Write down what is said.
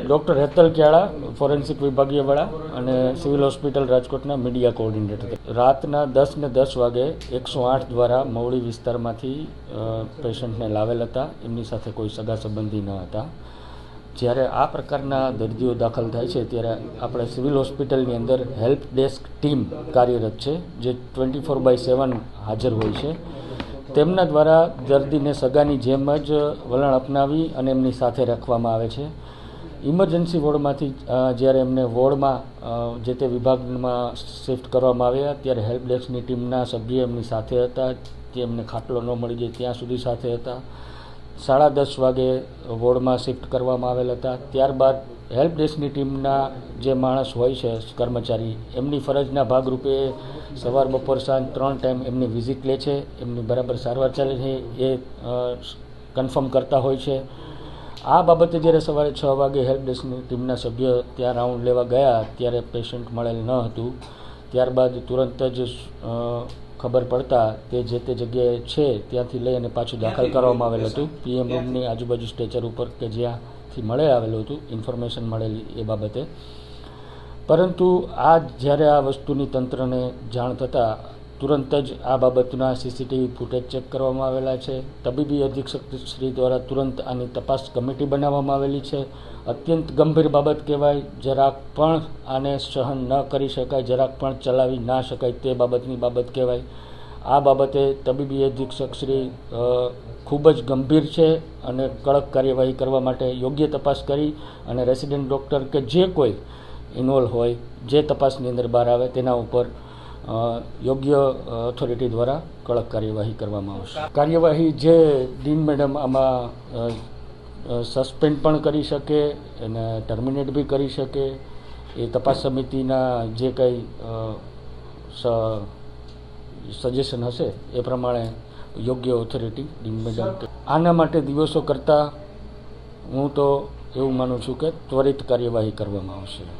Doctor Hetal ક્યાળા, forensic વિભાગીયવાળા અને civil hospital રાજકોટના media coordinator. રાતના 10:10 વાગે 108 દ્વારા મવડી વિસ્તારમાંથી પેશન્ટને લાવેલ હતા. એમની સાથે કોઈ સગા સંબંધી ન હતા. જ્યારે આ પ્રકારના દર્દીઓ દાખલ થાય છે ત્યારે આપણે સિવિલ હોસ્પિટલની અંદર હેલ્પ ડેસ્ક ટીમ કાર્યરત છે, જે 24/7 હાજર હોય છે. તેમના દ્વારા દર્દીને સગાની જેમ જ વલણ અપનાવી અને એમની સાથે રાખવામાં આવે છે. ઇમરજન્સી વોર્ડમાંથી જ્યારે એમને વોર્ડમાં જે તે વિભાગમાં શિફ્ટ કરવામાં આવ્યા ત્યારે હેલ્પ ડેસ્કની ટીમના સભ્ય એમની સાથે હતા. જે એમને ખાટલો ન મળી જાય ત્યાં સુધી સાથે હતા. 10:30 વાગે વોર્ડમાં શિફ્ટ કરવામાં આવેલ હતા. ત્યારબાદ હેલ્પ ડેસ્કની ટીમના જે માણસ હોય છે, કર્મચારી, એમની ફરજના ભાગરૂપે સવાર, બપોર, સાંજ 3 ટાઈમ એમની વિઝિટ લે છે. એમની બરાબર સારવાર ચાલે છે એ કન્ફર્મ કરતા હોય છે. આ બાબતે જ્યારે સવારે 6 વાગે હેલ્પ ડેસ્કની ટીમના સભ્ય ત્યાં રાઉન્ડ લેવા ગયા ત્યારે પેશન્ટ મળેલ ન હતું. ત્યારબાદ તુરંત જ ખબર પડતા તે જે તે જગ્યાએ છે ત્યાંથી લઈ અને પાછું દાખલ કરવામાં આવેલ હતું પીએમ રૂમની આજુબાજુ સ્ટ્રેચર ઉપર, કે જ્યાંથી મળે આવેલું હતું ઇન્ફોર્મેશન મળેલી એ બાબતે. પરંતુ જ્યારે આ વસ્તુની તંત્રને જાણ થતાં તુરંત જ આ બાબતના સીસીટીવી ફૂટેજ ચેક કરવામાં આવેલા છે. તબીબી અધિક્ષક શ્રી દ્વારા તુરંત આની તપાસ કમિટી બનાવવામાં આવેલી છે. અત્યંત ગંભીર બાબત કહેવાય. જરાક પણ આને સહન ન કરી શકાય, જરાક પણ ચલાવી ના શકાય તે બાબતની બાબત કહેવાય. આ બાબતે તબીબી અધિક્ષક શ્રી ખૂબ જ ગંભીર છે અને કડક કાર્યવાહી કરવા માટે યોગ્ય તપાસ કરી અને રેસિડેન્ટ ડૉક્ટર કે જે કોઈ ઇન્વોલ્વ હોય, જે તપાસની અંદર બહાર આવે તેના ઉપર યોગ્ય ઓથોરિટી દ્વારા કડક કાર્યવાહી કરવામાં આવશે. કાર્યવાહી જે ડીન મેડમ આમાં સસ્પેન્ડ પણ કરી શકે અને ટર્મિનેટ બી કરી શકે, એ તપાસ સમિતિના જે કંઈ સજેશન હશે એ પ્રમાણે યોગ્ય ઓથોરિટી ડીન મેડમ. આના માટે દિવસો કરતાં હું તો એવું માનું છું કે ત્વરિત કાર્યવાહી કરવામાં આવશે.